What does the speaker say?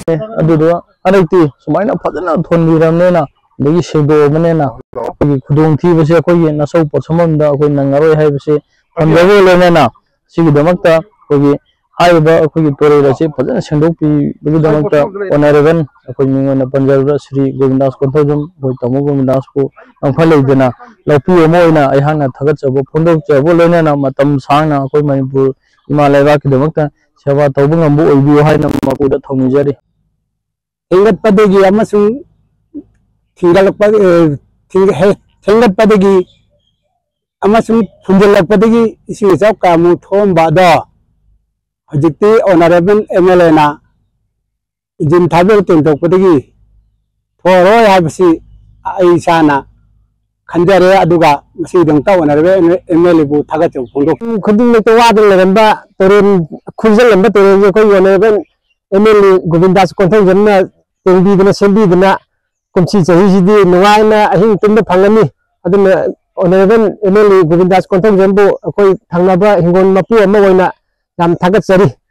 अदुदो अरैती सुमाइना फजना थोनबिरमनेना दगी सेदोमनेना अखोगी खुदोंग थीबसे अखोगी नसौ पोसममदा अखोई नंगारोय हाइबसे फंदबो लेनेना सिगिदमक्ता अखोगी हाइबा अखोगी तोरेरसे फजना सेंदोकपि बगिदमक्ता ऑनरेबल अखोई मिंगोना पंजाब श्री गोविंदास कोंथोजम बोय तमो गोविंदास को अंफलेदना लपि ओमोइना अहाना थगचबो फोंदोकचबो लेनेना मतम सांगना अखोई मणिपुर इमालयबा किदमक्ता सेवा तौबो ngамबो ओइबियो हाइना मकुदा थौनिजरी हेंगतपदगी अमसुंग थेंगतपदगी अमसुंग फुंजलपदगी इसिंग इचाव कामु थोमबादो हजिक्ति ऑनरेबल एमएलए ना जिन थाबेल तेंतोकपदगी थोरोय हाबसी आइसाना खंजरे अदुगा मसी दंता ऑनरेबल एमएलए बु थागचौ फोंदो खुदिंग तो वादन लेरंबा तोरेन खुजलंबा तोरेन जो कोई ऑनरेबल एमएलए गोविंदास कोंथोजमना तेंबीदना सेंबीदना कुमसी चहीसिदी नुवाइना अहिंग तुमदा फंगनी अदुना ऑनरेबल एमएलए गोविंदास कोंथोजमबु अखोई थंगनाबा हिंगोन मपु अमा ओइना याम थागचरी।